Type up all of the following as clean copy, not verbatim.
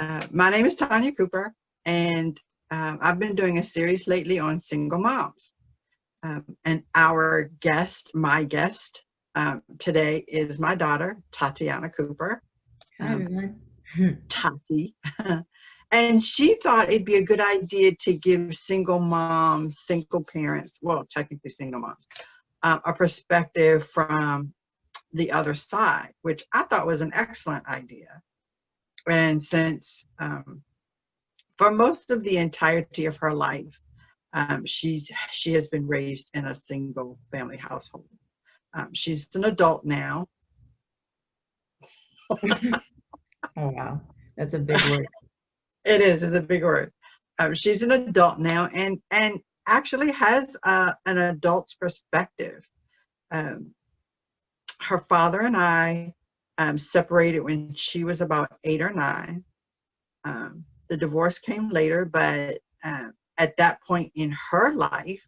My name is Tanya Cooper, and I've been doing a series lately on single moms. And my guest today is my daughter, Tatiana Cooper, Hi, um, everyone. Tati. And she thought it'd be a good idea to give single moms, single parents, well, technically single moms, a perspective from the other side, which I thought was an excellent idea. And since for most of the entirety of her life, she has been raised in a single family household. She's an adult now. Oh, wow. That's a big word. It's a big word. She's an adult now, and actually has an adult's perspective. Um, Her father and I separated when she was about 8 or 9. The divorce came later, but at that point in her life,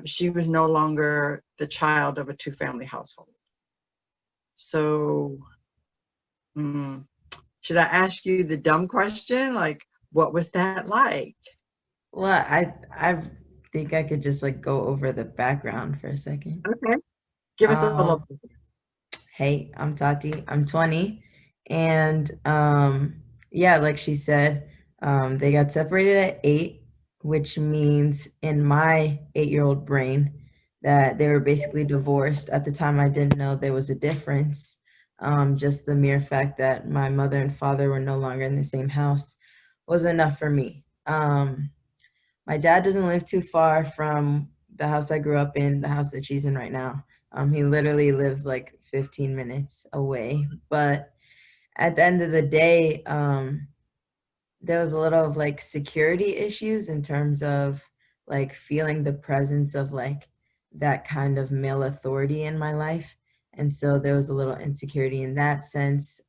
she was no longer the child of a two-family household. So, mm, should I ask you the dumb question? Like, what was that like? Well, I think I could just like go over the background for a second. Okay, give us a little. Um, Hey, I'm Tati. I'm 20, and yeah, like she said, they got separated at 8, which means in my 8-year-old brain that they were basically divorced. At the time, I didn't know there was a difference. Just the mere fact that my mother and father were no longer in the same house was enough for me. My dad doesn't live too far from the house I grew up in, the house that she's in right now. He literally lives like 15 minutes away. But at the end of the day, there was a little of like security issues in terms of like feeling the presence of like that kind of male authority in my life. And so there was a little insecurity in that sense,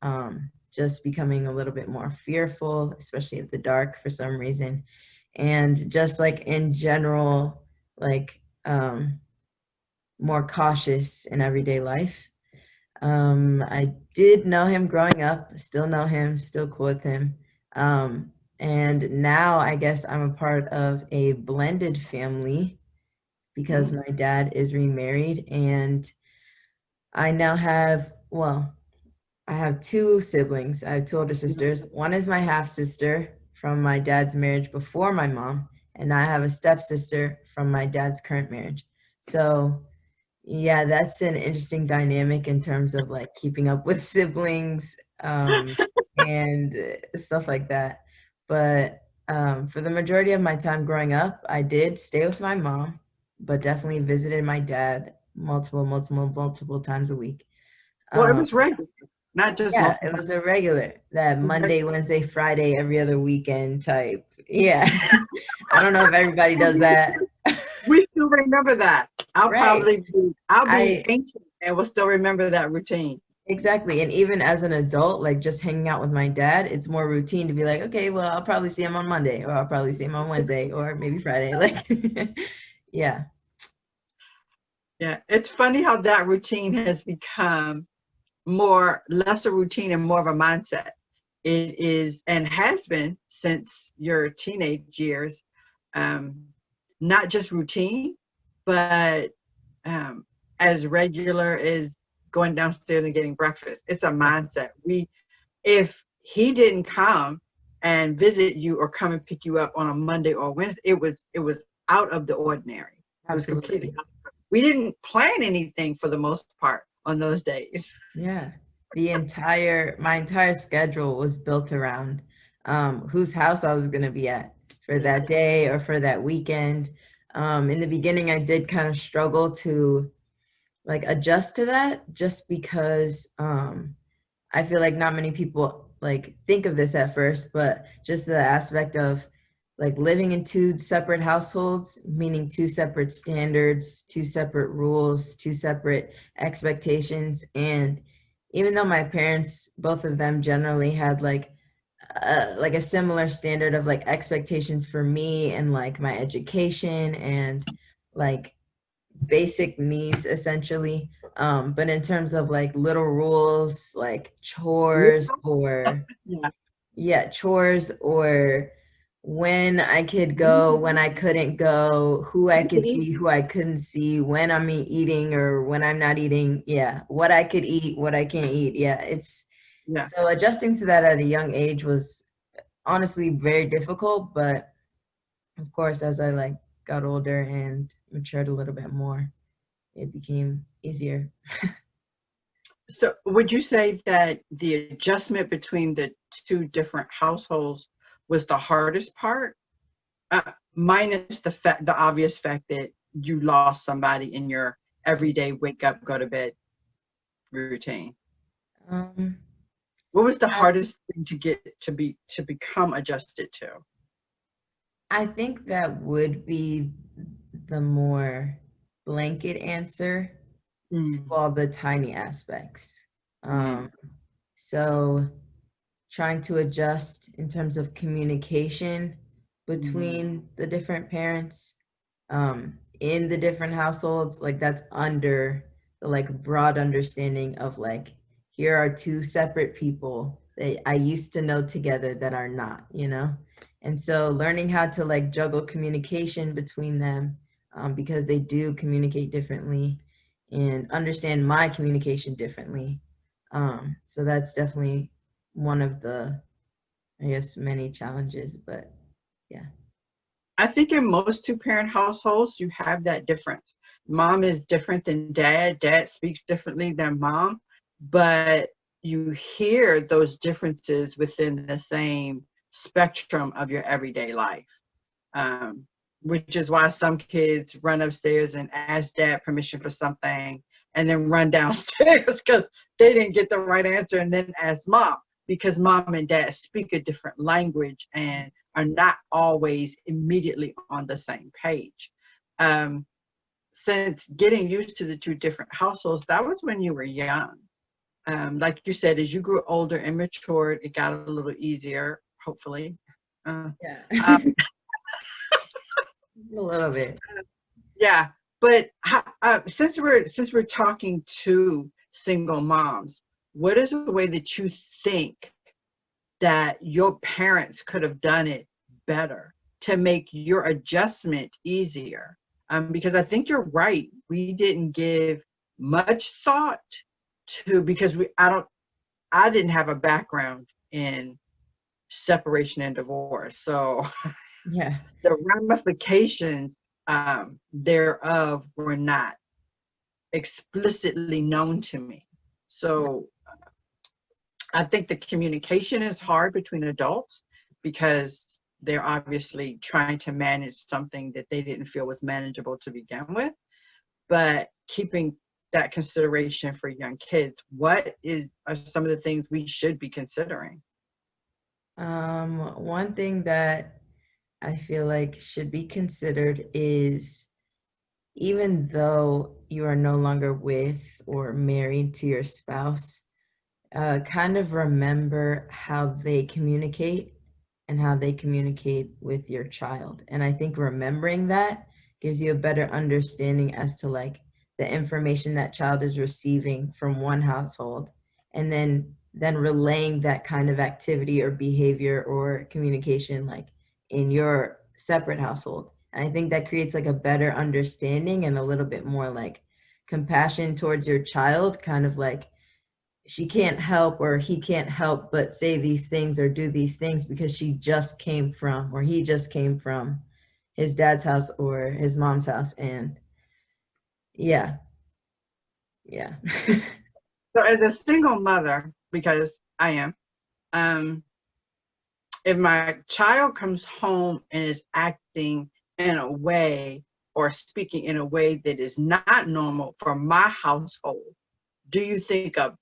just becoming a little bit more fearful, especially in the dark for some reason. And just like in general, like more cautious in everyday life. I did know him growing up, still know him, still cool with him. And now I guess I'm a part of a blended family because my dad is remarried, and I now have, well, I have 2 siblings. I have 2 older sisters. One is my half sister from my dad's marriage before my mom, and I have a stepsister from my dad's current marriage. So yeah, that's an interesting dynamic in terms of like keeping up with siblings, and stuff like that. But for the majority of my time growing up, I did stay with my mom, but definitely visited my dad multiple times a week. Well, it Um, was regular, not just yeah, multiple it times. was a regular, that It was Monday, regular. Wednesday, Friday, every other weekend type. Yeah. I don't know if everybody does that. We still remember that. Right. I'll be I ancient and will still remember that routine. Exactly. And even as an adult, like just hanging out with my dad, it's more routine to be like, okay, well, I'll probably see him on Monday, or I'll probably see him on Wednesday, or maybe Friday. Like, yeah, Yeah, it's funny how that routine has become more less a routine and more of a mindset. It is and has been since your teenage years, um, not just routine, but um, as regular as going downstairs and getting breakfast. It's a mindset. If he didn't come and visit you or come and pick you up on a Monday or Wednesday, it was out of the ordinary. It was completely absolutely. out. We didn't plan anything for the most part on those days. Yeah. My entire schedule was built around whose house I was going to be at for that day or for that weekend. In the beginning, I did kind of struggle to like adjust to that just because I feel like not many people like think of this at first, but just the aspect of like living in 2 separate households, meaning 2 separate standards, 2 separate rules, 2 separate expectations. And even though my parents, both of them generally had like a similar standard of like expectations for me and like my education and like basic needs essentially. But in terms of like little rules, like chores or Yeah. yeah, chores, or when I could go, when I couldn't go, who I could see, who I couldn't see, when I'm eating or when I'm not eating. Yeah, what I could eat, what I can't eat. Yeah, it's Yeah. so adjusting to that at a young age was honestly very difficult, but of course, as I like got older and matured a little bit more, it became easier. So would you say that the adjustment between the two different households was the hardest part? Minus the obvious fact that you lost somebody in your everyday wake up, go to bed routine. Um, What was the I, hardest thing to get to become adjusted to? I think that would be the more blanket answer to Mm, all the tiny aspects. mm, Um, so trying to adjust in terms of communication mm, between the different parents, in the different households, like that's under the like broad understanding of like, here are two separate people that I used to know together that are not, you know? And so learning how to like juggle communication between them, because they do communicate differently and understand my communication differently. So that's definitely one of the, I guess, many challenges, but yeah. I think in most two-parent households, you have that difference. Mom is different than dad. Dad speaks differently than mom, but you hear those differences within the same spectrum of your everyday life. Um, which is why some kids run upstairs and ask dad permission for something and then run downstairs because they didn't get the right answer and then ask mom, because mom and dad speak a different language and are not always immediately on the same page. Um, since getting used to the two different households, that was when you were young. Like you said, as you grew older and matured, it got a little easier, hopefully. Uh, Yeah. uh, A little bit. Yeah, but since we're talking to single moms, what is a way that you think that your parents could have done it better to make your adjustment easier? Because I think you're right. We didn't give much thought to, because I didn't have a background in separation and divorce, so Yeah. the ramifications thereof were not explicitly known to me. So I think the communication is hard between adults because they're obviously trying to manage something that they didn't feel was manageable to begin with. But keeping that consideration for young kids, are some of the things we should be considering? One thing that I feel like should be considered is, even though you are no longer with or married to your spouse, kind of remember how they communicate and how they communicate with your child. And I think remembering that gives you a better understanding as to like the information that child is receiving from one household, and then relaying that kind of activity or behavior or communication like in your separate household. And I think that creates like a better understanding and a little bit more like compassion towards your child, kind of like she can't help or he can't help but say these things or do these things because she just came from, or he just came from his dad's house or his mom's house. And yeah, yeah. So as a single mother, because I am, um, if my child comes home and is acting in a way or speaking in a way that is not normal for my household, do you think a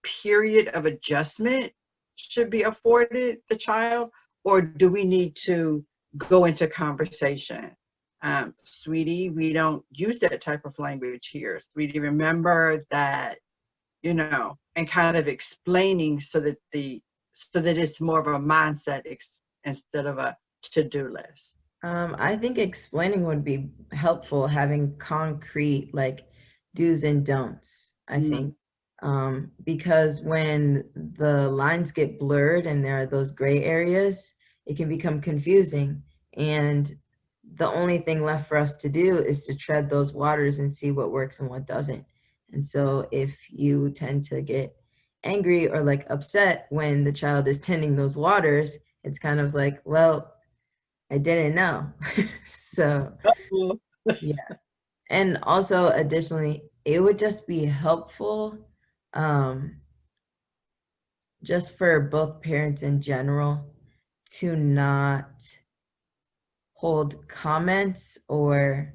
period of adjustment should be afforded the child, or do we need to go into conversation? Sweetie, we don't use that type of language here. Sweetie, remember that, and kind of explaining so that it's more of a mindset instead of a to-do list. I think explaining would be helpful, having concrete like do's and don'ts, I Mm, think. because when the lines get blurred and there are those gray areas, it can become confusing. And the only thing left for us to do is to tread those waters and see what works and what doesn't. And so if you tend to get angry or like upset when the child is tending those waters, it's kind of like, well, I didn't know. So, Uh-oh. yeah. And also, additionally, it would just be helpful, um, just for both parents in general, to not hold comments or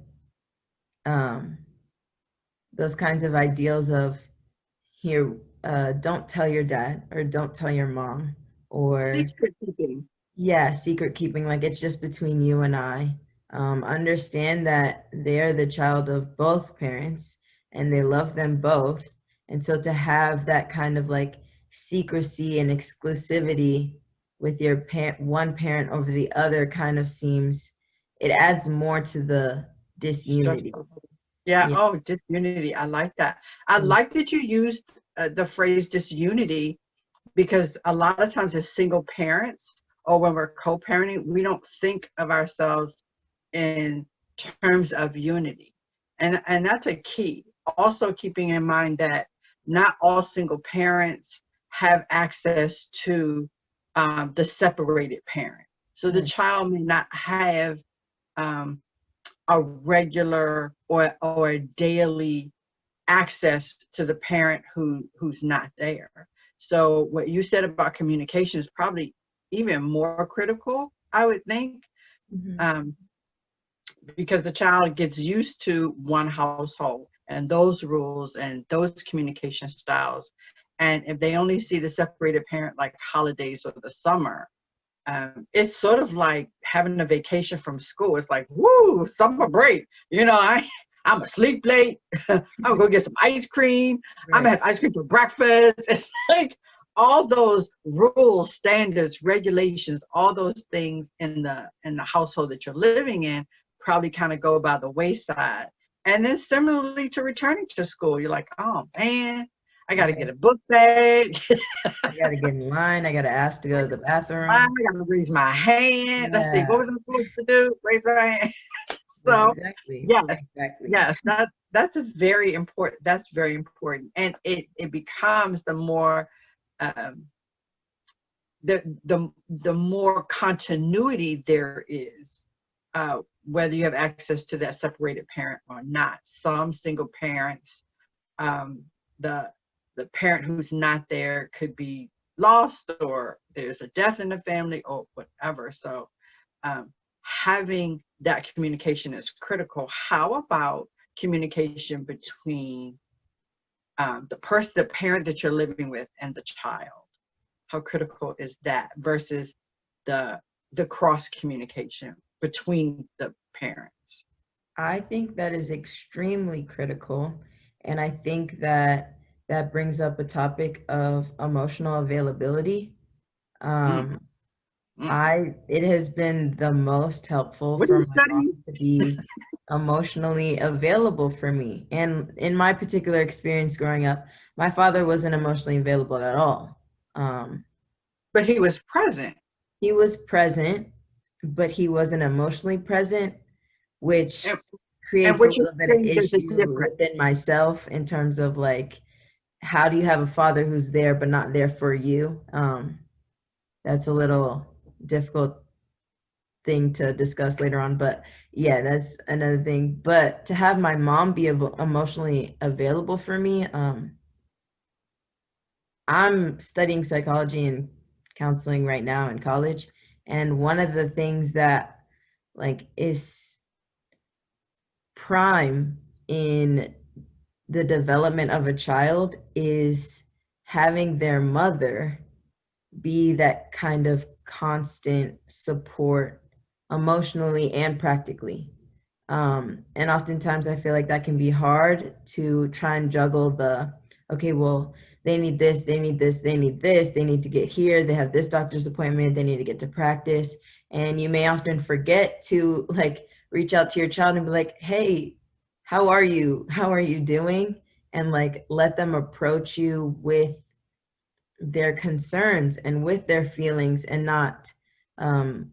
um, those kinds of ideals of here, don't tell your dad or don't tell your mom, or Secret keeping. yeah, secret keeping, like it's just between you and I. Understand that they're the child of both parents and they love them both. And so to have that kind of like secrecy and exclusivity with your one parent over the other kind of seems, it adds more to the disunity. Stressful. Yeah. Yeah. Oh, disunity. I like that. I like that you used the phrase disunity, because a lot of times as single parents or when we're co-parenting, we don't think of ourselves in terms of unity. And that's a key. Also keeping in mind that not all single parents have access to the separated parent. So the Mm, child may not have um, a regular or daily access to the parent who's not there. So what you said about communication is probably even more critical, I would think, mhm. um, because the child gets used to one household and those rules and those communication styles. And if they only see the separated parent like holidays or the summer, it's sort of like having a vacation from school. It's like, woo, summer break. I'm gonna sleep late. I'm gonna go get some ice cream. I'm gonna Right. have ice cream for breakfast. It's like all those rules, standards, regulations, all those things in the household that you're living in probably kind of go by the wayside. And then similarly to returning to school, you're like, oh man, I got to get Right. a book bag. I gotta get in line. I gotta ask to go to the I bathroom. gotta raise my hand. Let's see, what Yeah. was I supposed to do? Raise my hand. Yeah, So exactly. yes, Exactly. yes, that's a very important. That's very important, and it becomes the more um, the more continuity there is, whether you have access to that separated parent or not. Some single parents, um, the the parent who's not there could be lost, or there's a death in the family, or whatever. So having that communication is critical. How about communication between the parent that you're living with, and the child? How critical is that versus the the cross communication between the parents? I think that is extremely critical. And I think that that brings up a topic of emotional availability. Mm, Um, mm. it has been the most helpful What are for you my mom studying? to be emotionally available for me. And in my particular experience growing up, my father wasn't emotionally available at all. Um, But he was present. he was present, but he wasn't emotionally present, which And, and creates a what you little bit of think there's a issue difference. within myself in terms of like, how do you have a father who's there but not there for you? That's a little difficult thing to discuss later on, but yeah, that's another thing. But to have my mom be emotionally available for me, I'm studying psychology and counseling right now in college, and one of the things that like is prime in the development of a child is having their mother be that kind of constant support emotionally and practically. And oftentimes I feel like that can be hard to try and juggle the, okay, well, they need this, they need this, they need this, they need to get here, they have this doctor's appointment, they need to get to practice. And you may often forget to like reach out to your child and be like, hey, how are you? How are you doing? and like let them approach you with their concerns and with their feelings, and not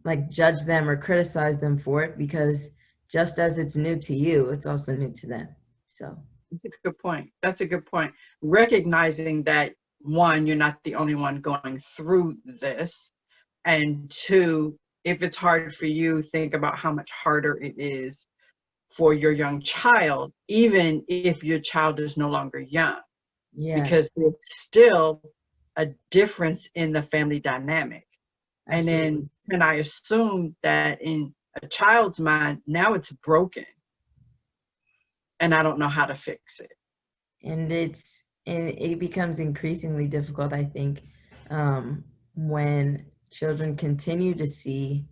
like judge them or criticize them for it, because just as it's new to you, it's also new to them. So That's a good point. That's a good point. Recognizing that, one, you're not the only one going through this. And two, if it's hard for you, think about how much harder it is for your young child, even if your child is no longer young, yeah, because there's still a difference in the family dynamic. And absolutely. then, and I assume that in a child's mind, now it's broken and I don't know how to fix it. And it becomes increasingly difficult, I think, when children continue to see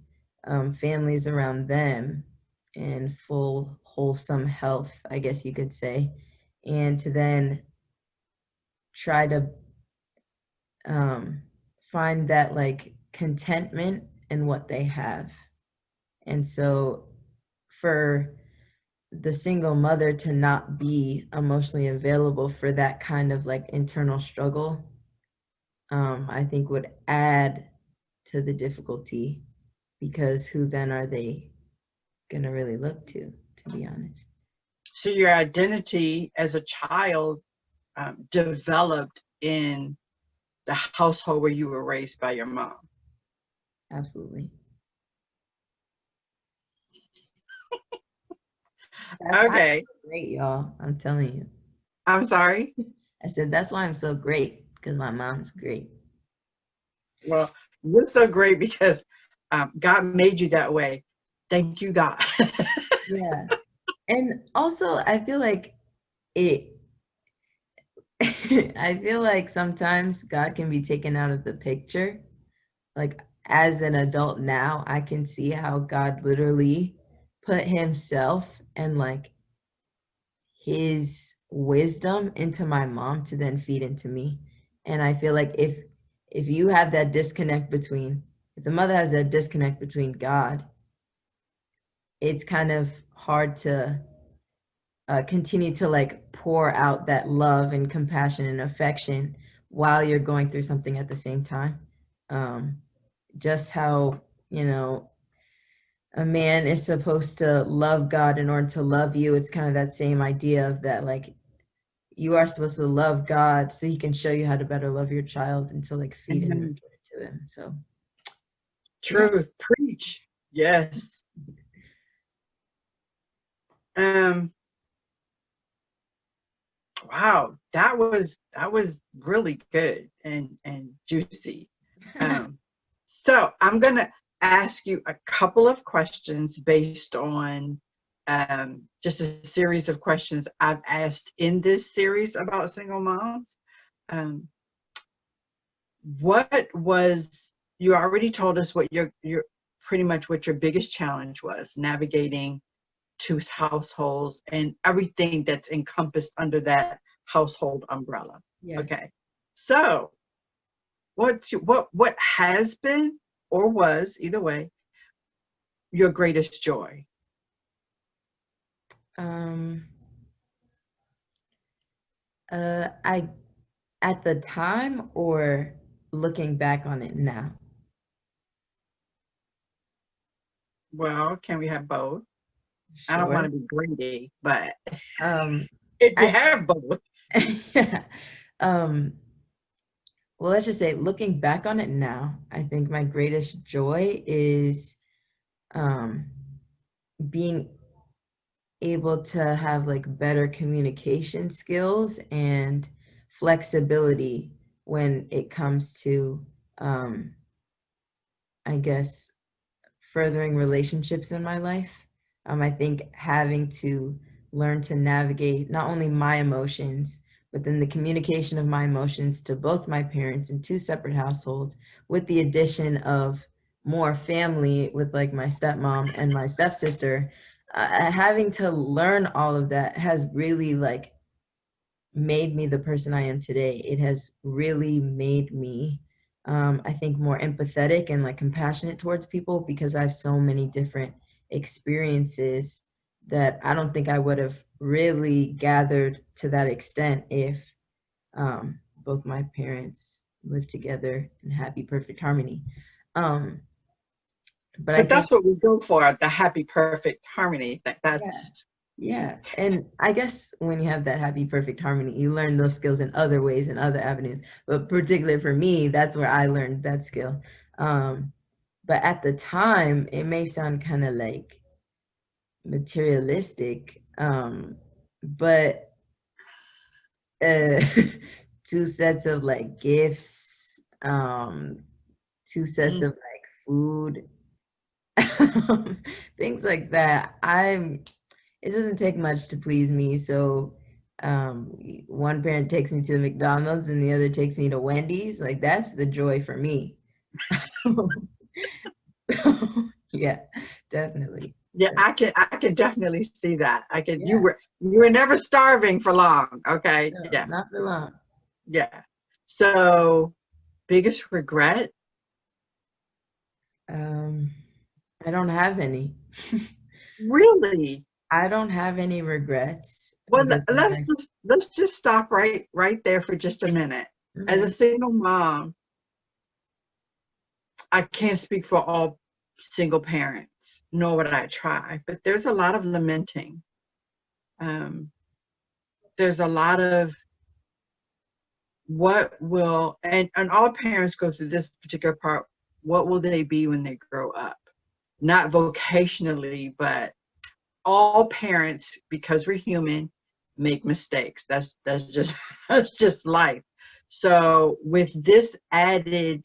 families around them in full wholesome health, I guess you could say, and to then try to um, find that like contentment in what they have. And so for the single mother to not be emotionally available for that kind of like internal struggle, I think would add to the difficulty, because who then are they gonna really look to be honest? So your identity as a child developed in the household where you were raised by your mom. Absolutely. That's why Okay. I'm great, y'all. I'm telling you. I'm sorry. I said that's why I'm so great, because my mom's great. Well, you're so great because God made you that way. Thank you, God. Yeah. And also I feel like it I feel like sometimes God can be taken out of the picture. Like as an adult now, I can see how God literally put himself and like his wisdom into my mom to then feed into me. And I feel like if you have that disconnect between, if the mother has that disconnect between God, it's kind of hard to continue to like pour out that love and compassion and affection while you're going through something at the same time. Um, just how, you know, a man is supposed to love God in order to love you. It's kind of that same idea of that, like, you are supposed to love God so he can show you how to better love your child and to like feed and Mhm. nurture it to him. So, yeah. Truth, preach. Yes. Um, wow, that was really good and juicy. Um, so I'm gonna ask you a couple of questions based on just a series of questions I've asked in this series about single moms. Um, what was you already told us what your pretty much what your biggest challenge was navigating two households and everything that's encompassed under that household umbrella. Yes. Okay. So what has been or was, either way, your greatest joy? Um, I at the time or looking back on it now? Well, can we have both? I don't want Sure. to be greedy, but Um, if you I have both. yeah. Um, well, let's just say looking back on it now, I think my greatest joy is um being able to have like better communication skills and flexibility when it comes to um I guess furthering relationships in my life. I think having to learn to navigate not only my emotions, but then the communication of my emotions to both my parents in two separate households, with the addition of more family with like my stepmom and my stepsister. Having to learn all of that has really like made me the person I am today. It has really made me, I think, more empathetic and like compassionate towards people, because I have so many different experiences that I don't think I would have really gathered to that extent if both my parents lived together in happy, perfect harmony. Um, but I But think, that's what we go for, the happy, perfect harmony. yeah, That's yeah. And I guess when you have that happy, perfect harmony, you learn those skills in other ways and other avenues. But particularly for me, that's where I learned that skill. Um, but at the time, it may sound kind of like materialistic, but uh, two sets of like gifts, two sets mm, of like food, things like that. It doesn't take much to please me. So one parent takes me to the McDonald's and the other takes me to Wendy's. Like that's the joy for me. Yeah, definitely. yeah, I can definitely see that. I can. You Yeah, were you were never starving for long. Okay, no, yeah, not for long. yeah. So biggest regret? Um, I don't have any. Really? I don't have any regrets Well, because let's just stop right there for just a minute. As a okay. single mom, I can't speak for all single parents, nor would I try, but there's a lot of lamenting. Um, there's a lot of what will, and all parents go through this particular part, what will they be when they grow up? Not vocationally, but all parents, because we're human, make mistakes. That's just that's just life. So with this added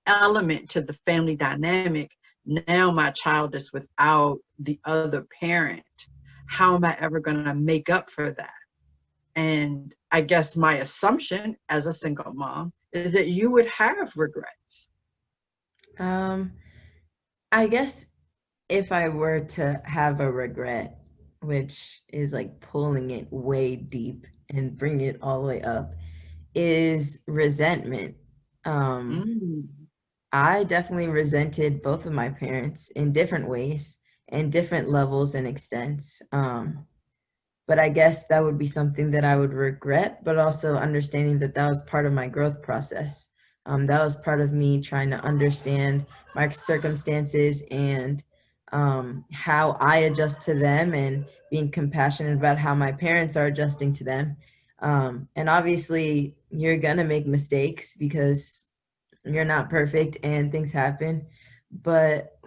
element to the family dynamic, now my child is without the other parent. How am I ever going to make up for that? And I guess my assumption as a single mom is that you would have regrets. Um, I guess if I were to have a regret, which is like pulling it way deep and bringing it all the way up, is resentment. Um, Mm. I definitely resented both of my parents in different ways and different levels and extents. But I guess that would be something that I would regret, but also understanding that that was part of my growth process. That was part of me trying to understand my circumstances and how I adjust to them and being compassionate about how my parents are adjusting to them. And obviously, you're going to make mistakes because you're not perfect and things happen. But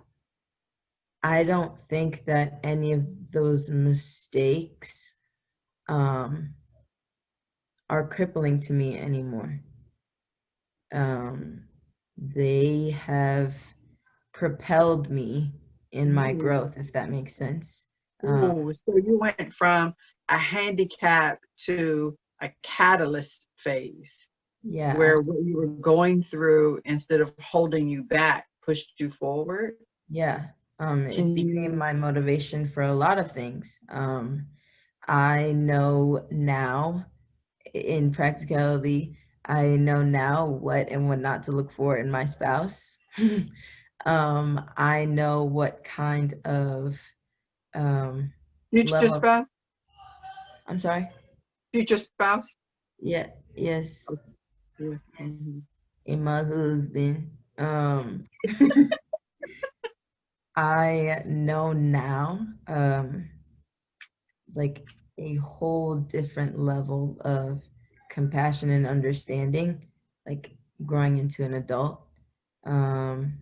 I don't think that any of those mistakes um, are crippling to me anymore. Um, they have propelled me in my Ooh. growth, if that makes sense. Um, Ooh. So you went from a handicap to a catalyst phase yeah, where what you were going through, instead of holding you back, pushed you forward. yeah. It Can became you? my motivation for a lot of things. I know now, in practicality, I know now what and what not to look for in my spouse. I know what kind of um, Future level. spouse? I'm sorry. Future spouse? Yeah. Yes. Okay. Yeah. Yes. Hmm. And my husband. I know now, like a whole different level of compassion and understanding, like growing into an adult. Um,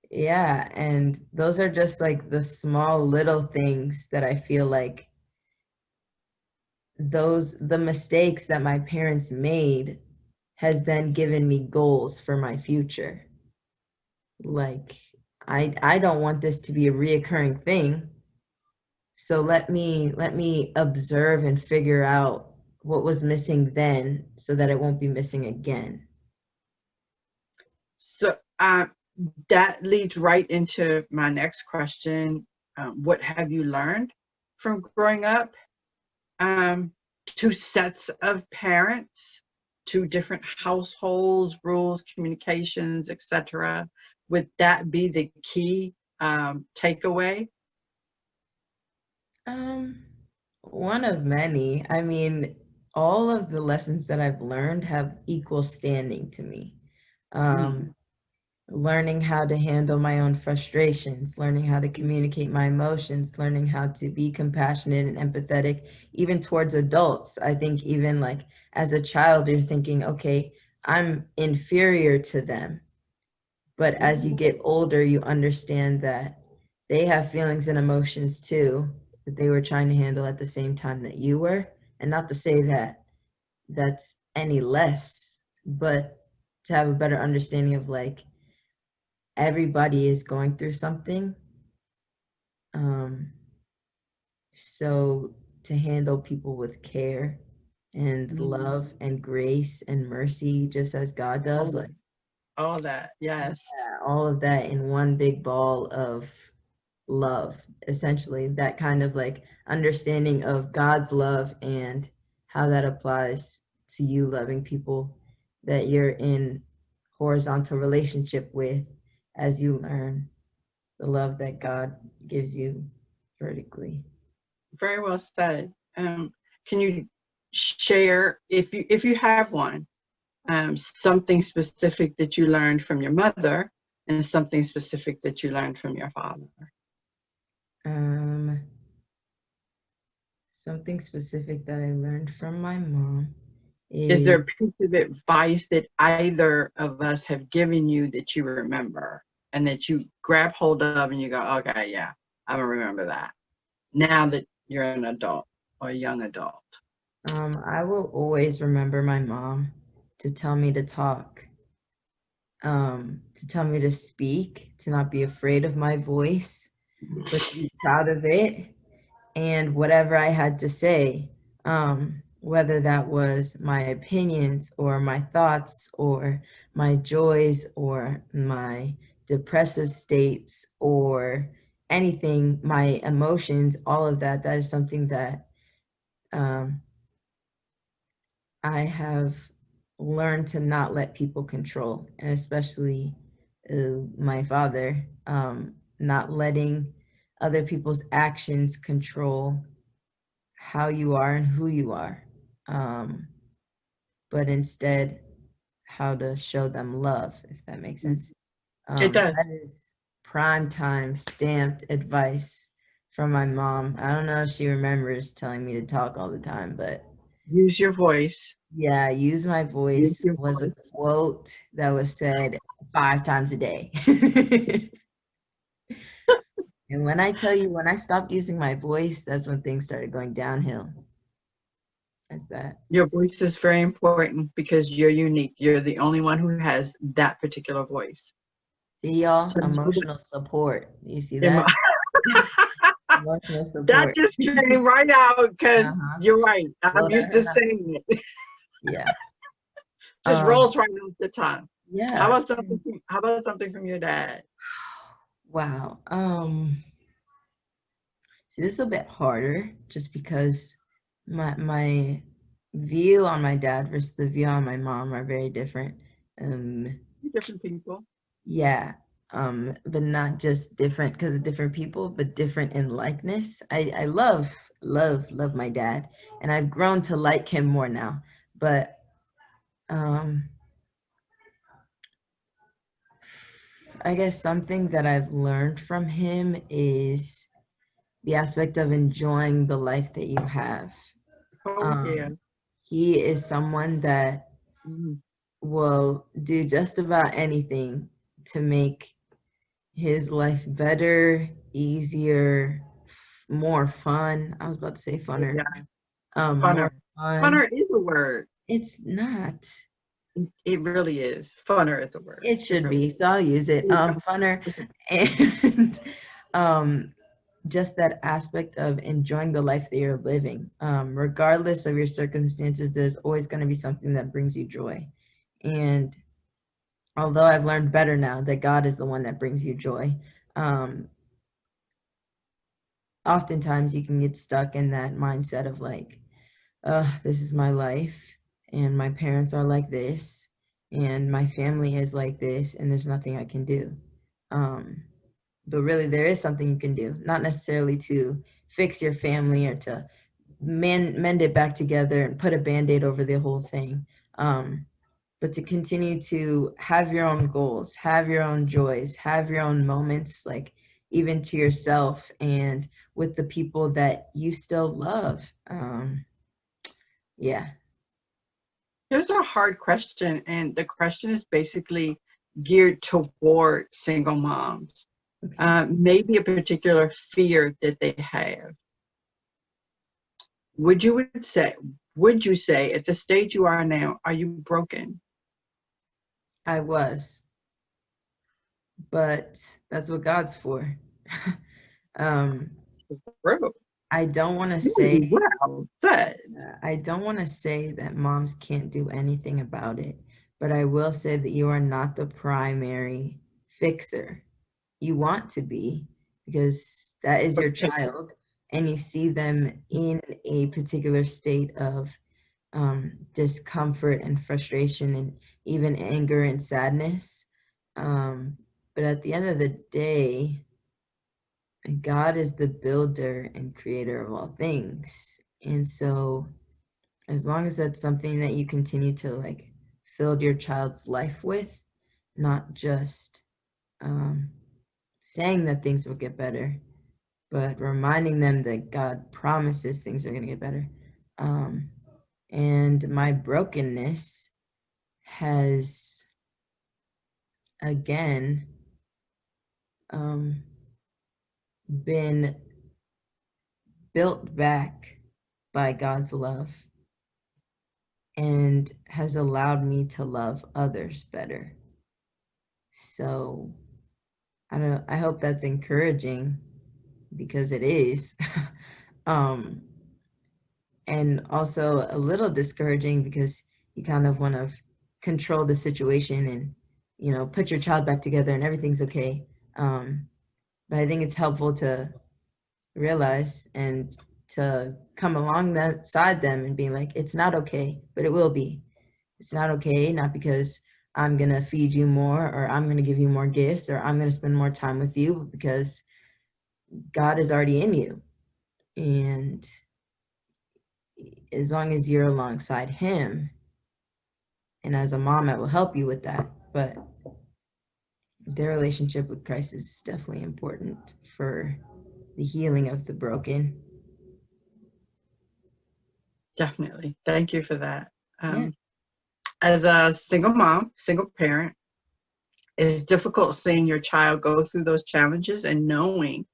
yeah, and those are just like the small little things that I feel like the mistakes that my parents made has then given me goals for my future. Like I don't want this to be a reoccurring thing. So let me observe and figure out what was missing then so that it won't be missing again. So that leads right into my next question. What have you learned from growing up? Um, Two sets of parents, two different households, rules, communications, etc. Would that be the key takeaway? Um, one of many. I mean, all of the lessons that I've learned have equal standing to me. Mm, Um, Learning how to handle my own frustrations, learning how to communicate my emotions, learning how to be compassionate and empathetic, even towards adults. I think even like as a child, you're thinking, okay, I'm inferior to them. But as you mhm. get older, you understand that they have feelings and emotions too that they were trying to handle at the same time that you were. And not to say that that's any less, but to have a better understanding of like everybody is going through something. Um, so to handle people with care and Mm, love and grace and mercy, just as God all does, that, like all that, yes. all of that in one big ball of love, essentially, that kind of like understanding of God's love and how that applies to you loving people that you're in horizontal relationship with as you learn the love that God gives you vertically. Very well said. Can you share, if you have one, something specific that you learned from your mother and something specific that you learned from your father? Um, Something specific that I learned from my mom Is there is a piece of advice that either of us have given you that you remember and that you grab hold of and you go, okay, yeah, I remember that now that you're an adult or a young adult? I will always remember my mom to tell me to talk, to tell me to speak, to not be afraid of my voice, but to be proud of it and whatever I had to say, whether that was my opinions or my thoughts or my joys or my depressive states or anything, my emotions, all of that, that is something that um, I have learned to not let people control, and especially my father, not letting other people's actions control how you are and who you are, um, but instead how to show them love, if that makes sense. It does. That is prime time stamped advice from my mom. I don't know if she remembers telling me to talk all the time, but Use your voice. yeah, use my Use voice your was a voice. quote that was said 5 times a day. And when I tell you, when I stopped using my voice, that's when things started going downhill. That's that. Your voice is very important because you're unique. You're the only one who has that particular voice. See y'all, So emotional support. You see emo- that? Emotional that support. just came right out because Uh-huh. you're right. I'm Blow that used to right up. saying it. Yeah. Just Um, rolls right off the tongue. yeah. How about something from your dad? Wow. See, this is a bit harder just because my view on my dad versus the view on my mom are very different. Um, Different people. yeah. But not just different because of different people, but different in likeness. I love my dad, and I've grown to like him more now. But um, I guess something that I've learned from him is the aspect of enjoying the life that you have. Oh yeah. Um, he is someone that Mhm. will do just about anything to make his life better, easier, more fun. I was about to say funner. Yeah. More Funner. fun. Funner is a word. It's not. It really is. Funner is a word. It It should really be. So I'll use it. is. Funner and um just that aspect of enjoying the life that you're living. Regardless of your circumstances, there's always going to be something that brings you joy. And although I've learned better now that God is the one that brings you joy, um, oftentimes you can get stuck in that mindset of like, this is my life, and my parents are like this, and my family is like this, and there's nothing I can do. Um, but really, there is something you can do, not necessarily to fix your family or to mend it back together and put a band-aid over the whole thing. But to continue to have your own goals, have your own joys, have your own moments, like even to yourself and with the people that you still love. Yeah. Here's a hard question, and the question is basically geared toward single moms. Okay. Maybe a particular fear that they have. Would you say, at the stage you are now, are you broken? I was, but that's what God's for. um, True. I don't want to Really say well said. I don't want to say that moms can't do anything about it, but I will say that you are not the primary fixer. You want to be because that is your Okay. child and you see them in a particular state of discomfort and frustration and even anger and sadness. But at the end of the day, God is the builder and creator of all things. And so as long as that's something that you continue to like fill your child's life with, not just saying that things will get better, but reminding them that God promises things are going to get better. And my brokenness has again been built back by God's love and has allowed me to love others better. So I hope that's encouraging because it is. um, and also a little discouraging because you kind of want to control the situation and, you know, put your child back together and everything's okay. But I think it's helpful to realize and to come along that side them and being like, it's not okay, but it will be. It's not okay, not because I'm going to feed you more or I'm going to give you more gifts or I'm going to spend more time with you, but because God is already in you. And as long as you're alongside him, and as a mom, I will help you with that. But their relationship with Christ is definitely important for the healing of the broken. Definitely. Thank you for that. Yeah. As a single mom, single parent, it's difficult seeing your child go through those challenges and knowing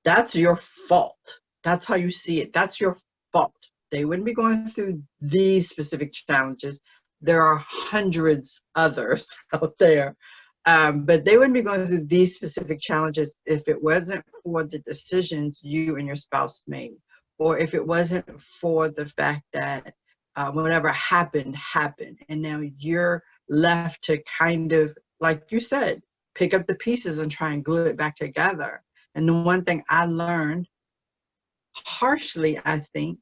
that's your fault. That's how you see it. That's your fault. They wouldn't be going through these specific challenges. There are hundreds others out there. But they wouldn't be going through these specific challenges if it wasn't for the decisions you and your spouse made, or if it wasn't for the fact that whatever happened, happened. And now you're left to kind of, like you said, pick up the pieces and try and glue it back together. And the one thing I learned harshly, I think,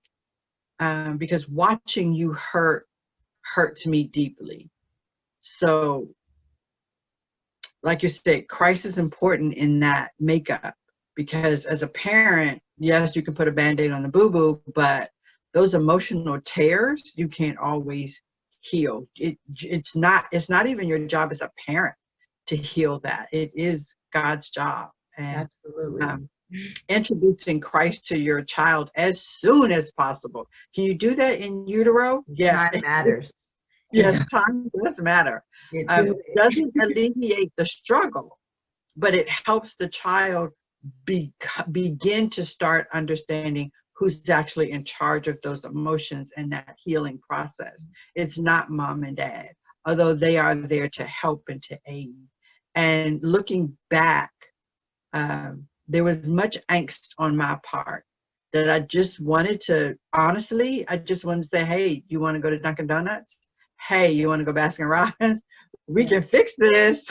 because watching you hurts me deeply. So, like you said, Christ is important in that makeup because as a parent, yes, you can put a band-aid on the boo-boo, but those emotional tears you can't always heal. It's not even your job as a parent to heal that. It is God's job. And Absolutely. um, introducing Christ to your child as soon as possible. Can you do that in utero? Yeah. Time matters. Yes, time does matter. It really Doesn't alleviate the struggle, but it helps the child begin to start understanding who's actually in charge of those emotions and that healing process. It's not mom and dad, although they are there to help and to aid. And looking back, there was much angst on my part that I just wanted to, honestly, I just wanted to say, hey, you want to go to Dunkin' Donuts? Hey, you want to go Baskin Robbins? We Yeah. can fix this.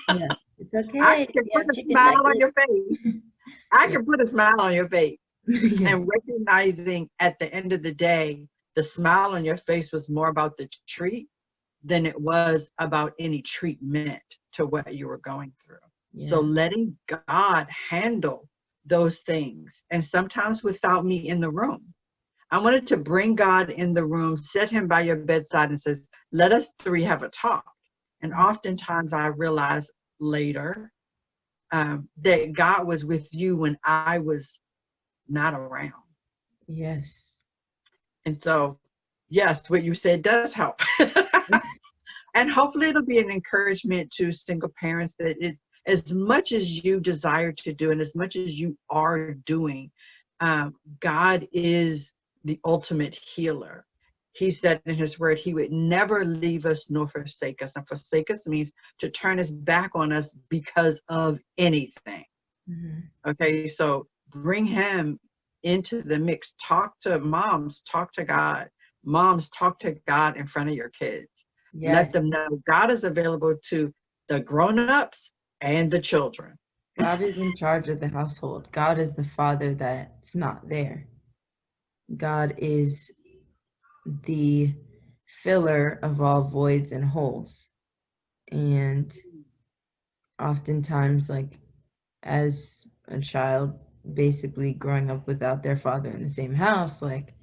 Yeah. It's I okay. can We put have a chicken smile on nuggets. your face. I Yeah. can put a smile on your face. Yeah. And recognizing at the end of the day, the smile on your face was more about the treat than it was about any treatment to what you were going through. So Yeah. letting God handle those things, and sometimes without me in the room. I wanted to bring God in the room, sit him by your bedside and says, let us three have a talk. And oftentimes I realized later that God was with you when I was not around. Yes. And so, yes, what you said does help. And hopefully it'll be an encouragement to single parents that it's as much as you desire to do and as much as you are doing, God is the ultimate healer. He said in his word, he would never leave us nor forsake us. And forsake us means to turn his back on us because of anything. Mm-hmm. Okay, so bring him into the mix. Talk to moms, talk to God. Moms, talk to God in front of your kids. Let Yes. them know God is available to the grown-ups and the children. God is in charge of the household. God is the father that's not there. God is the filler of all voids and holes. And oftentimes, like, as a child, basically growing up without their father in the same house, like,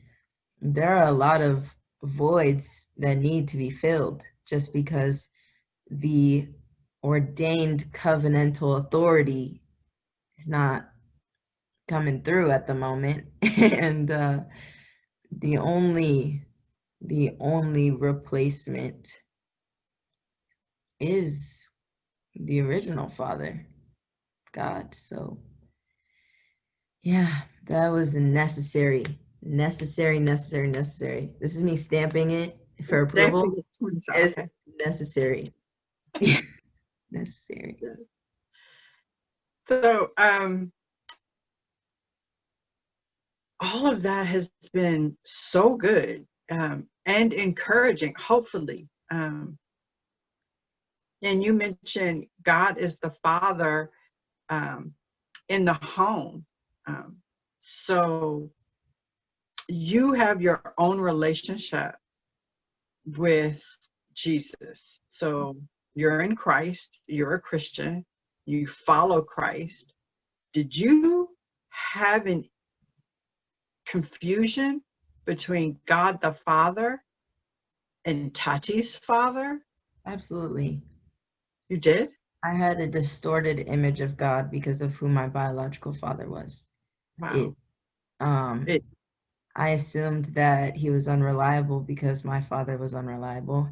there are a lot of voids that need to be filled just because the ordained covenantal authority is not coming through at the moment. And the only replacement is the original father, God. So yeah, that was necessary. Necessary. This is me stamping it for approval. It's Okay. necessary. Necessary. So all of that has been so good and encouraging, hopefully. And you mentioned God is the father um, in the home. Um, so you have your own relationship with Jesus. So you're in Christ, you're a Christian, you follow Christ. Did you have an confusion between God the Father and Tati's father? Absolutely. You did? I had a distorted image of God because of who my biological father was. It Wow. um It, I assumed that he was unreliable because my father was unreliable.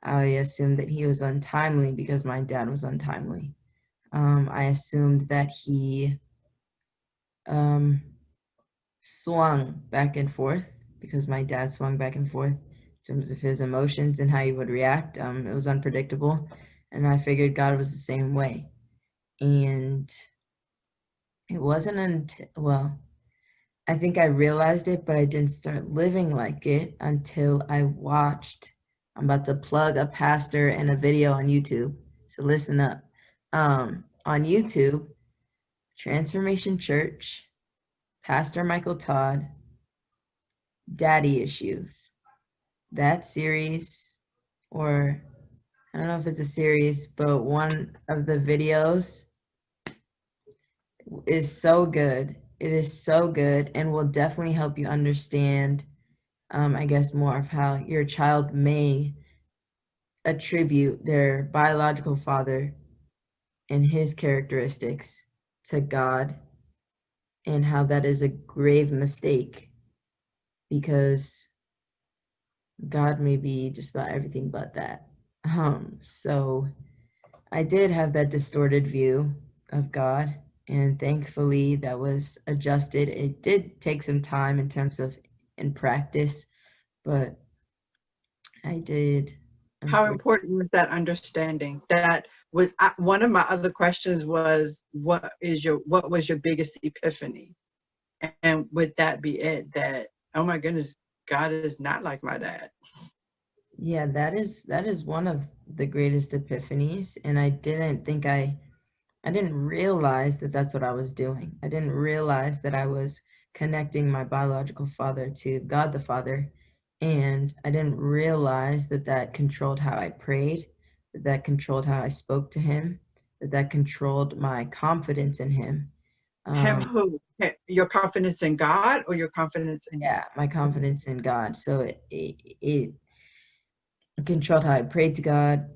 I assumed that he was untimely because my dad was untimely. I assumed that he um, swung back and forth because my dad swung back and forth in terms of his emotions and how he would react. It was unpredictable. And I figured God was the same way. And it wasn't until, well, I think I realized it, but I didn't start living like it until I watched. I'm about to plug a pastor and a video on YouTube. So listen up. On YouTube, Transformation Church, Pastor Michael Todd, Daddy Issues. That series, or I don't know if it's a series, but one of the videos is so good. It is so good and will definitely help you understand, I guess, more of how your child may attribute their biological father and his characteristics to God, and how that is a grave mistake because God may be just about everything but that. So I did have that distorted view of God, and thankfully that was adjusted. It did take some time in terms of in practice, but I did. how Unfortunately, important was that understanding? That was one of my other questions was what was your biggest epiphany? And would that be it? That, oh my goodness, God is not like my dad. yeah, that is one of the greatest epiphanies, and I didn't realize that that's what I was doing. I didn't realize that I was connecting my biological father to God the Father. And I didn't realize that that controlled how I prayed, that that controlled how I spoke to him, that that controlled my confidence in him. Him who? Your confidence in God or your confidence in you? Yeah, my confidence in God. So it controlled how I prayed to God.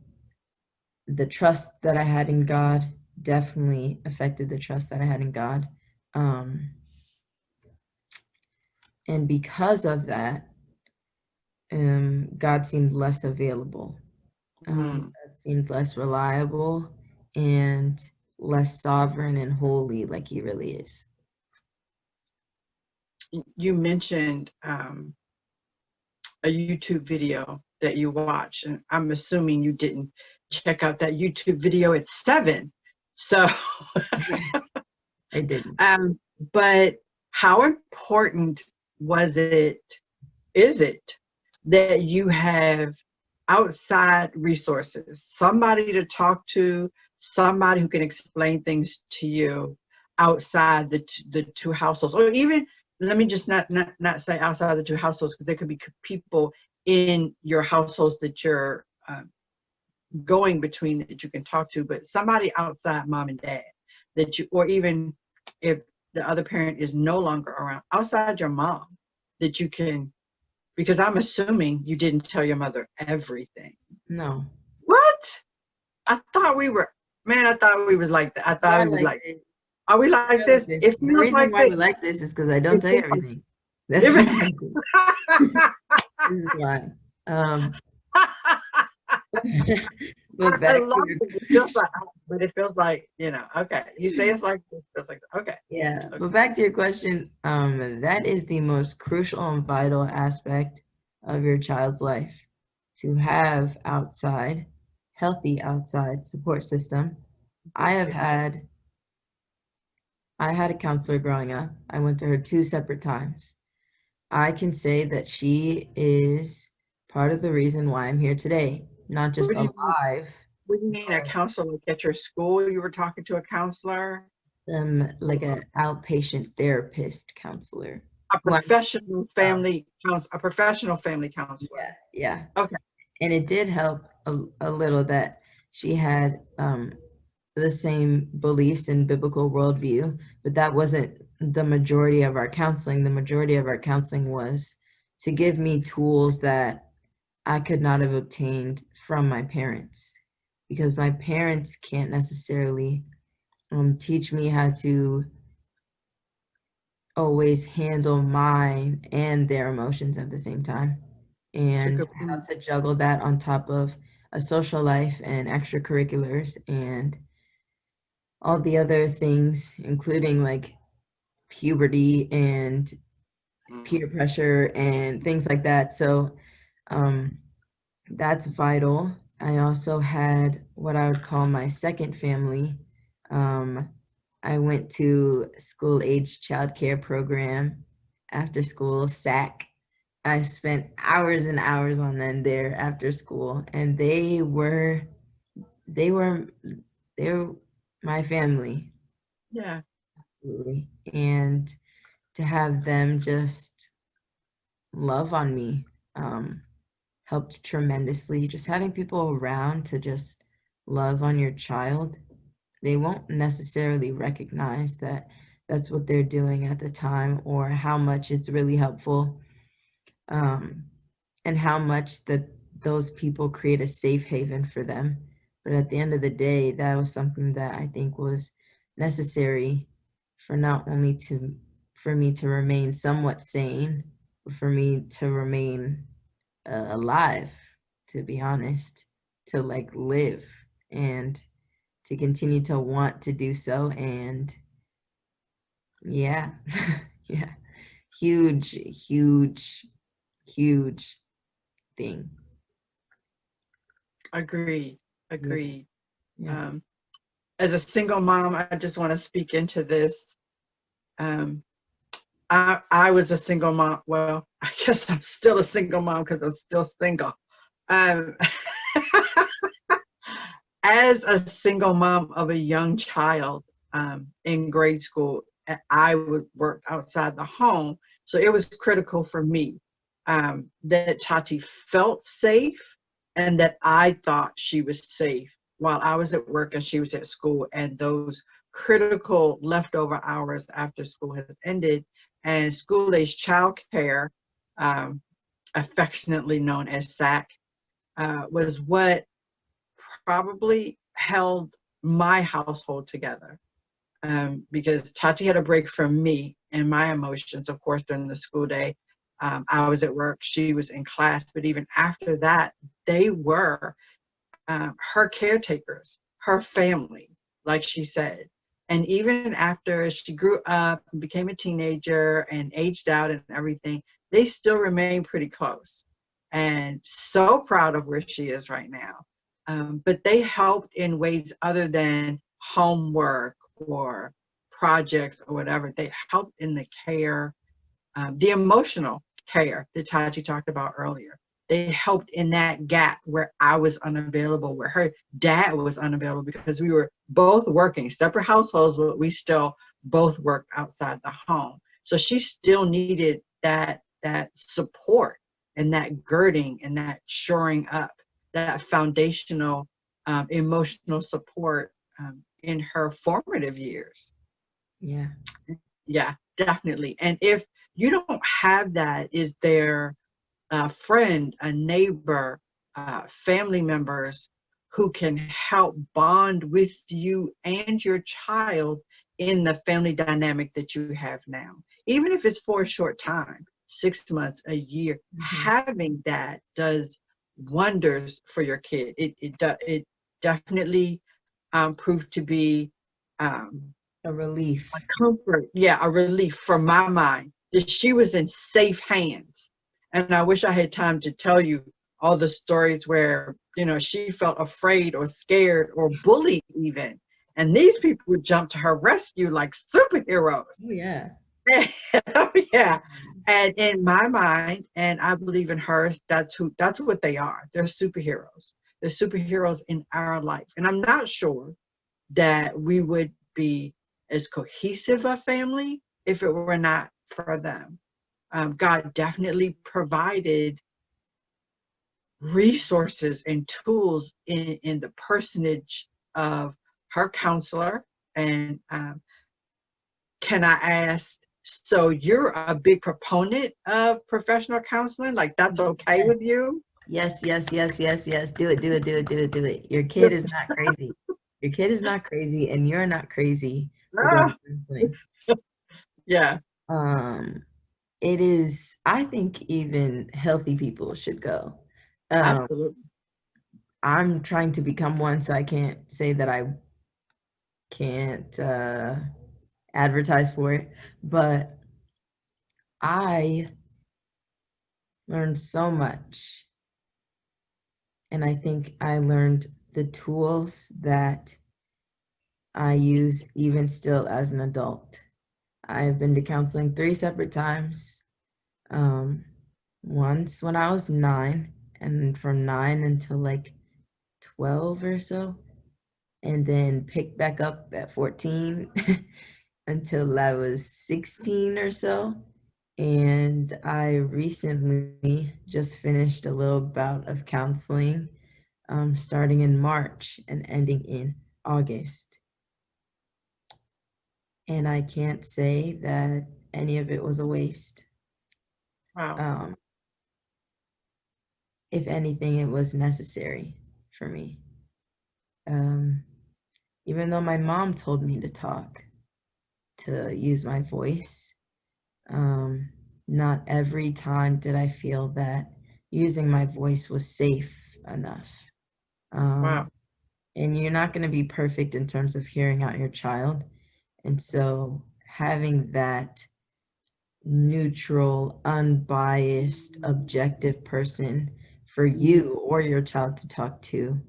The trust that I had in God definitely affected the trust that I had in God. Um, and because of that, God seemed less available. Mm. God seemed less reliable and less sovereign and holy like he really is. You mentioned a YouTube video that you watched, and I'm assuming you didn't check out that YouTube video at 7. So, I didn't. but how important was it, is it, that you have outside resources, somebody to talk to, somebody who can explain things to you outside the two households, or even, let me just not say outside the two households, because there could be people in your households that you're going between that you can talk to, but somebody outside mom and dad that you, or even if the other parent is no longer around, outside your mom, that you can, because I'm assuming you didn't tell your mother everything. No. What? I thought we were, man, I thought we was like that. I thought Not we was like like, this. are we like Not like this? this. It The feels reason like why this. we like this is because I don't It tell you feels like, everything. That's why. This is why. Um, but I back to love your it. It feels question. like, but it feels like, okay. You say it's like this, it feels like, okay. Yeah, Okay. but back to your question, that is the most crucial and vital aspect of your child's life, to have outside, healthy outside support system. I have Yes. had I had a counselor growing up. I went to her 2 separate times. I can say that she is part of the reason why I'm here today, not just What do you mean? alive, What do you mean a but counselor? Like at your school, you were talking to a counselor? like an outpatient therapist counselor A who I'm professional um, family counselor, a professional family counselor. yeah, yeah. Okay. And it did help a little that she had the same beliefs and biblical worldview, but that wasn't the majority of our counseling. The majority of our counseling was to give me tools that I could not have obtained from my parents, because my parents can't necessarily teach me how to always handle mine and their emotions at the same time, That's a and good how point. to juggle that on top of a social life and extracurriculars and all the other things, including like puberty and peer pressure and things like that. So um, that's vital. I also had what I would call my second family. Um, I went to school age childcare program, after school SAC. I spent hours and hours on end there after school, and they were they were my family, Yeah, really. And to have them just love on me helped tremendously. Just having people around to just love on your child, they won't necessarily recognize that that's what they're doing at the time, or how much it's really helpful, um, and how much that those people create a safe haven for them. But at the end of the day, that was something that I think was necessary for not only to for me to remain somewhat sane, but for me to remain alive, to be honest, to like live and to continue to want to do so. And yeah, yeah, huge, huge, huge thing. agreed. Yeah, Agreed. yeah. Um, as a single mom, I just want to speak into this. Um, I was a single mom. Well, I guess I'm still a single mom because I'm still single. Um, as a single mom of a young child in grade school, I would work outside the home. So it was critical for me that Tati felt safe and that I thought she was safe while I was at work and she was at school, and those critical leftover hours after school has ended, and school age childcare, um, affectionately known as SAC, was what probably held my household together. Because Tati had a break from me and my emotions, of course, during the school day. I was at work, she was in class, but even after that, they were her caretakers, her family, like she said. And even after she grew up and became a teenager and aged out and everything, they still remain pretty close. And so proud of where she is right now. But they helped in ways other than homework or projects or whatever. They helped in the care, the emotional care that Taji talked about earlier. They helped in that gap where I was unavailable, where her dad was unavailable, because we were both working separate households, but we still both worked outside the home. So she still needed that support and that girding and that shoring up, that foundational emotional support in her formative years. Yeah. Yeah, definitely. And if you don't have that, is there a friend, a neighbor, family members who can help bond with you and your child in the family dynamic that you have now? Even if it's for a short time, 6 months, a year, having that does wonders for your kid. It definitely proved to be um, A a relief. comfort, yeah, a relief from my mind that she was in safe hands. And I wish I had time to tell you all the stories where, she felt afraid or scared or bullied even. And these people would jump to her rescue like superheroes. Oh yeah. Oh, yeah. And in my mind, and I believe in hers, that's what they are. They're superheroes. They're superheroes in our life. And I'm not sure that we would be as cohesive a family if it were not for them. God definitely provided resources and tools in the personage of her counselor. And can I ask, so you're a big proponent of professional counseling? Like, that's okay Yes. with you? Yes, yes, yes, yes, yes. Do it, do it, do it, do it, do it. Your kid is not crazy. Your kid is not crazy, and you're not crazy for going to Ah, counseling. yeah, Um, it is, I think even healthy people should go. Um, absolutely. I'm trying to become one, so I can't say that I can't advertise for it, but I learned so much. And I think I learned the tools that I use even still as an adult. I've been to counseling 3 separate times. Um, once when I was 9, and from 9 until like 12 or so, and then picked back up at 14 until I was 16 or so. And I recently just finished a little bout of counseling, starting in March and ending in August. And I can't say that any of it was a waste. Wow. Um, if anything, it was necessary for me. Um, even though my mom told me to talk, to use my voice, um, not every time did I feel that using my voice was safe enough. Wow. Um, and you're not going to be perfect in terms of hearing out your child. And so having that neutral, unbiased, objective person for you or your child to talk to,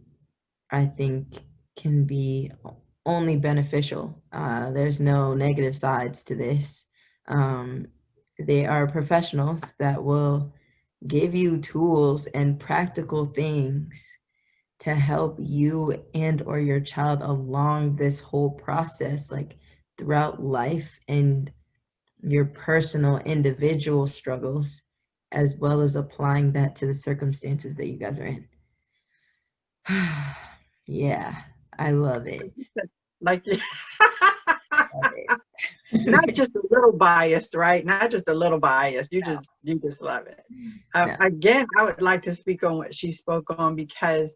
I think can be only beneficial. There's no negative sides to this. Um, they are professionals that will give you tools and practical things to help you and or your child along this whole process, like throughout life and your personal individual struggles, as well as applying that to the circumstances that you guys are in. Yeah, I love it. Like, Love not it. just a little biased, right? Not just a little biased. You just love it. No, Again, I would like to speak on what she spoke on, because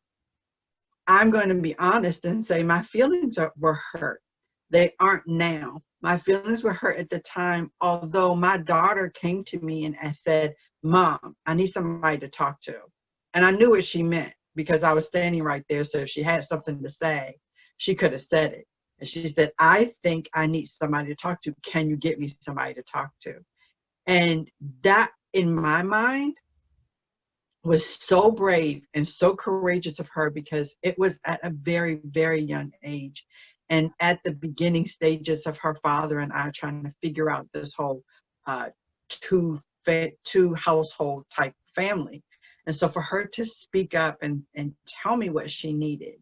I'm going to be honest and say my feelings were hurt. They aren't now. My feelings were hurt at the time, although my daughter came to me and said, Mom, I need somebody to talk to. And I knew what she meant, because I was standing right there. So if she had something to say, she could have said it. And she said, I think I need somebody to talk to. Can you get me somebody to talk to? And that, in my mind, was so brave and so courageous of her, because it was at a very, very young age, and at the beginning stages of her father and I trying to figure out this whole uh, two household type family. And so for her to speak up and tell me what she needed,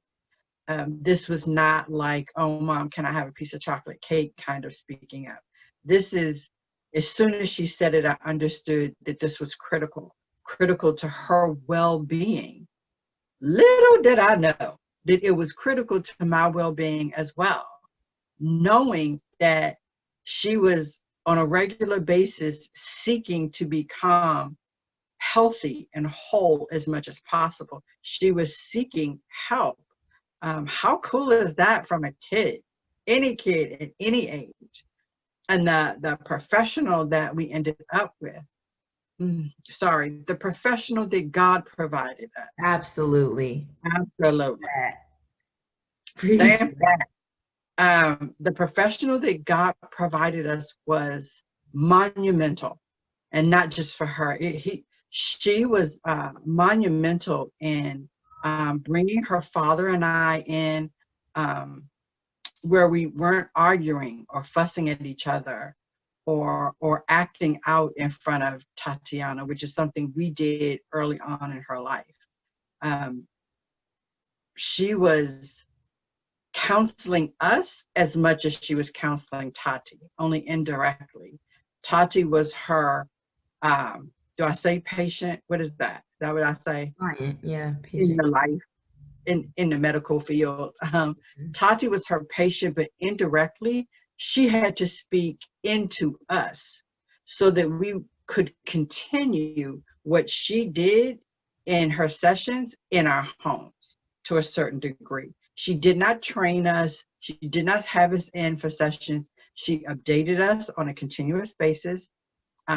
this was not like, oh, Mom, can I have a piece of chocolate cake kind of speaking up. This is, as soon as she said it, I understood that this was critical to her well-being. Little did I know that it was critical to my well-being as well, knowing that she was on a regular basis seeking to become healthy and whole as much as possible. She was seeking help. How cool is that from a kid, any kid at any age? And the professional that we ended up with, the professional that God provided us. absolutely. Absolutely. That. Preach. Stamp that. The professional that God provided us was monumental, and not just for her. She was monumental in bringing her father and I in, where we weren't arguing or fussing at each other, or acting out in front of Tatiana, which is something we did early on in her life. Um, she was counseling us as much as she was counseling Tati, only indirectly. Tati was her, do I say patient? What is that? Is that what I say? Client, yeah, In patient. the life, in the medical field. Tati was her patient, but indirectly, she had to speak into us so that we could continue what she did in her sessions in our homes to a certain degree. She did not train us. She did not have us in for sessions. She updated us on a continuous basis.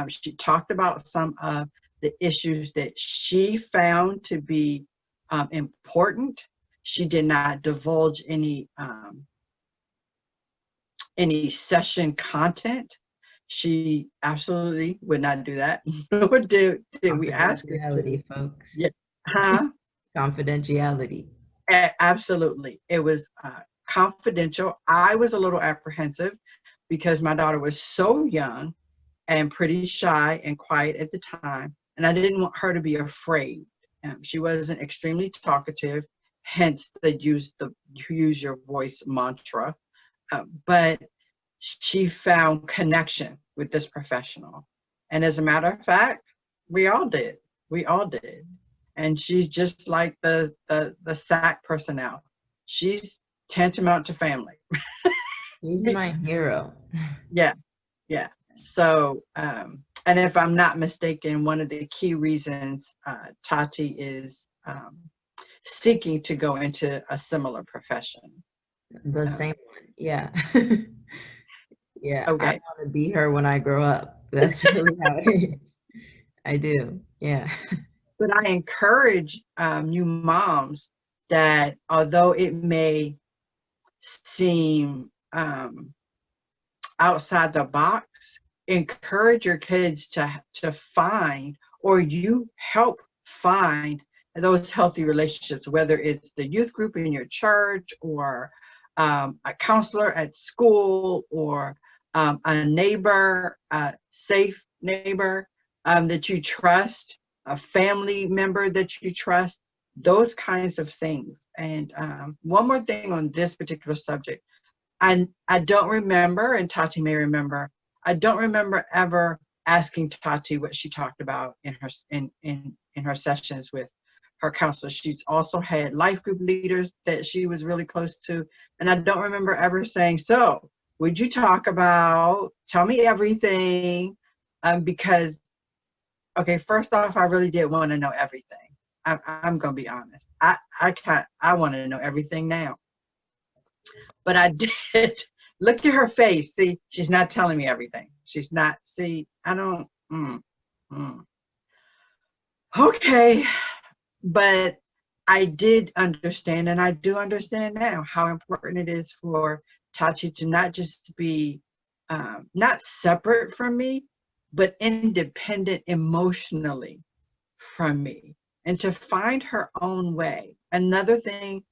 She talked about some of the issues that she found to be important. She did not divulge any session content. She absolutely would not do that. Nor did we ask her to. Confidentiality, Yeah. folks. Huh? Confidentiality. Absolutely. It was confidential. I was a little apprehensive because my daughter was so young and pretty shy and quiet at the time, and I didn't want her to be afraid. She wasn't extremely talkative, hence the use your voice mantra. But she found connection with this professional, and as a matter of fact, we all did. We all did. And she's just like the SAC personnel. She's tantamount to family. He's my hero. Yeah, yeah. So, and if I'm not mistaken, one of the key reasons Tati is seeking to go into a similar profession. The Um, same one. Yeah. Yeah. I okay. want to be her when I grow up. That's really how it is. I do. Yeah. But I encourage new moms that, although it may seem outside the box, encourage your kids to find, or you help find those healthy relationships, whether it's the youth group in your church, or a counselor at school, or a neighbor, a safe neighbor that you trust, a family member that you trust, those kinds of things. And one more thing on this particular subject. I don't remember, and Tati may remember, I don't remember ever asking Tati what she talked about in her sessions with her counselor. She's also had life group leaders that she was really close to. And I don't remember ever saying, so would you talk about, tell me everything? Because, okay, first off, I really did want to know everything. I'm going to be honest. I can't, I want to know everything now. But I did. Look at her face. See, she's not telling me everything. She's not, see, I don't, mm. Okay. But I did understand, and I do understand now how important it is for Tachi to not just be not separate from me, but independent emotionally from me, and to find her own way. Another thing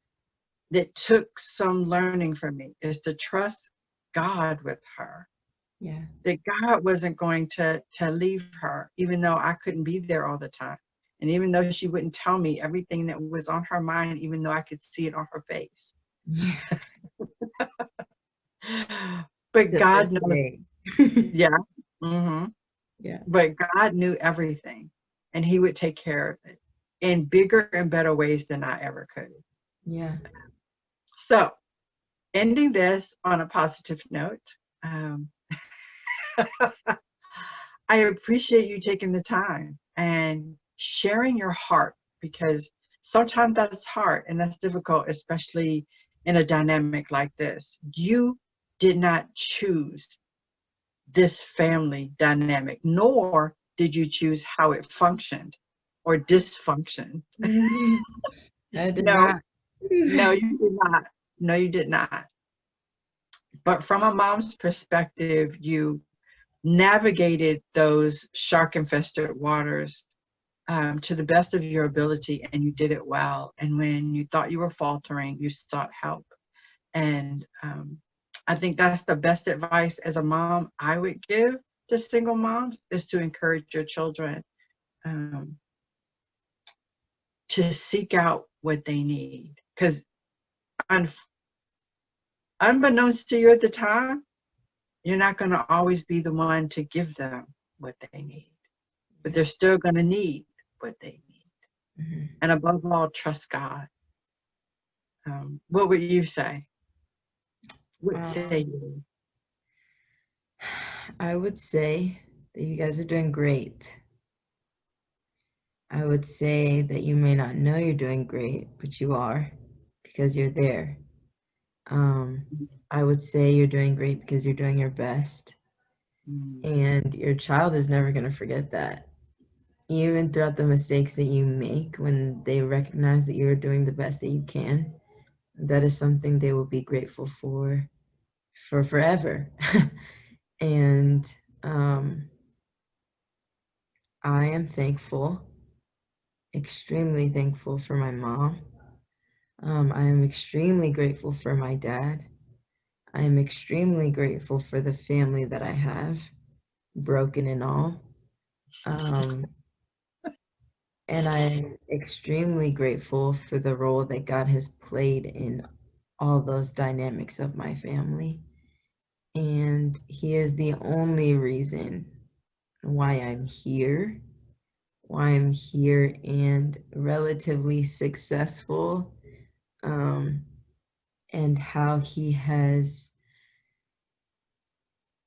that took some learning for me is to trust God with her. Yeah. That God wasn't going to leave her, even though I couldn't be there all the time. And even though she wouldn't tell me everything that was on her mind, even though I could see it on her face. Yeah. But To this God knows, day. yeah. hmm Yeah. But God knew everything, and He would take care of it in bigger and better ways than I ever could. Yeah. So, ending this on a positive note, um, I appreciate you taking the time and sharing your heart, because sometimes that's hard and that's difficult, especially in a dynamic like this. You did not choose this family dynamic, nor did you choose how it functioned or dysfunctioned. I did No, not. no, you did not. No, you did not. But from a mom's perspective, you navigated those shark infested waters to the best of your ability, and you did it well. And when you thought you were faltering, you sought help. And I think that's the best advice as a mom I would give to single moms, is to encourage your children um, to seek out what they need. Because un- unbeknownst to you at the time, you're not going to always be the one to give them what they need, but they're still going to need what they need. Mhm. And above all, trust God. What would you say? What say Um, you? I would say that you guys are doing great. I would say that you may not know you're doing great, but you are because you're there. I would say you're doing great because you're doing your best. Mm, And your child is never going to forget that. Even throughout the mistakes that you make, when they recognize that you're doing the best that you can, that is something they will be grateful for forever. And I am thankful, extremely thankful for my mom. I am extremely grateful for my dad. I am extremely grateful for the family that I have, broken and all. Um, and I'm extremely grateful for the role that God has played in all those dynamics of my family. And He is the only reason why I'm here and relatively successful, um, and how He has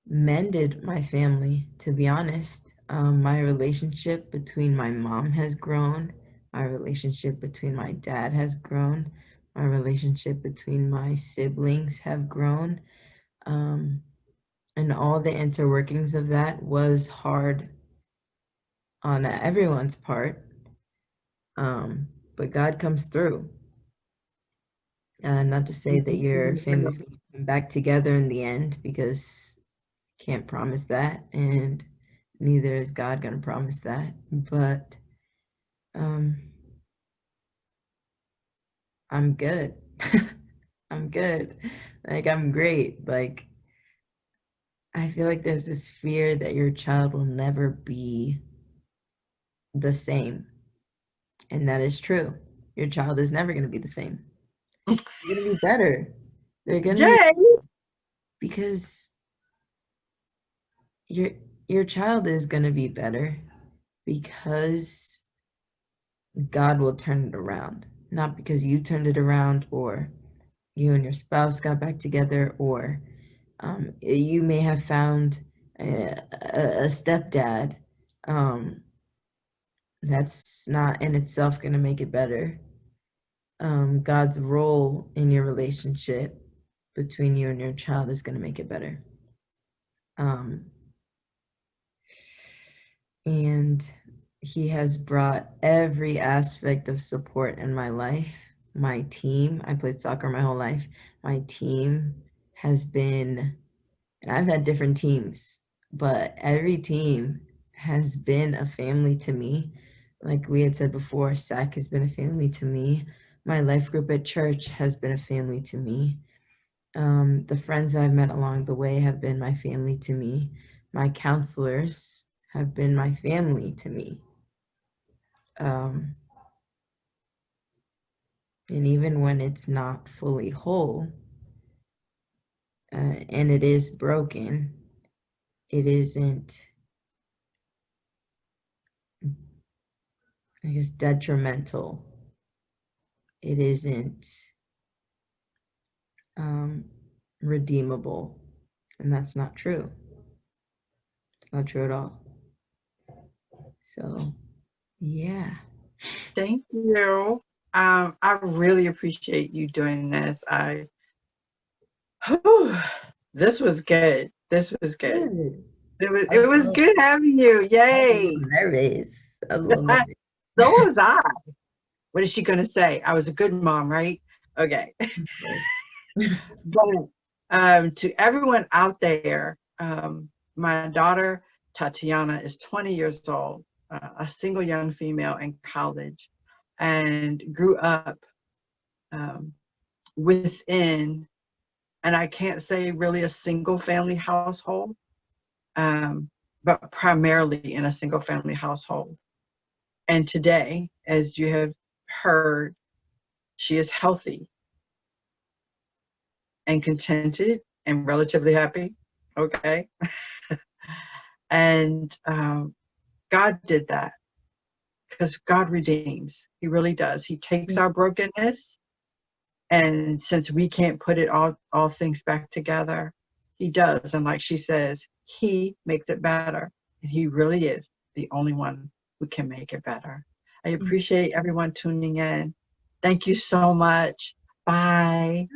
mended my family, to be honest. My relationship between my mom has grown. My relationship between my dad has grown. My relationship between my siblings have grown. Um, and all the interworkings of that was hard on everyone's part. But God comes through. Not to say that your family's going to come back together in the end, because can't promise that, and neither is God going to promise that. But um, I'm good. I'm good. Like, I'm great. Like, I feel like there's this fear that your child will never be the same. And that is true. Your child is never going to be the same. They're going to be better. They're going to be, Yay! because your your child is going to be better because God will turn it around. Not because you turned it around, or you and your spouse got back together, or you may have found a stepdad. That's not in itself going to make it better. God's role in your relationship between you and your child is going to make it better. And he has brought every aspect of support in my life. My team, I played soccer my whole life. My team has been, and I've had different teams, but every team has been a family to me. Like we had said before, SAC has been a family to me. My life group at church has been a family to me. The friends that I've met along the way have been my family to me. My counselors have been my family to me. And even when it's not fully whole, and it is broken, it isn't, I guess, detrimental. It isn't redeemable. And that's not true. It's not true at all. So, yeah. Thank you. I really appreciate you doing this. Whew, this was good. This was good. Good. It was good having you. I was a little Yay. nervous. I was a little nervous. So was I. What is she gonna say? I was a good mom, right? Okay. But to everyone out there, my daughter Tatiana is 20 years old, a single young female in college, and grew up um, within, and I can't say really a single family household, but primarily in a single family household. And today, as you have heard, she is healthy and contented and relatively happy. Okay. And God did that because God redeems. He really does. He takes our brokenness, and since we can't put it all things back together, He does. And like she says, He makes it better. And He really is the only one who can make it better. I appreciate everyone tuning in. Thank you so much. Bye.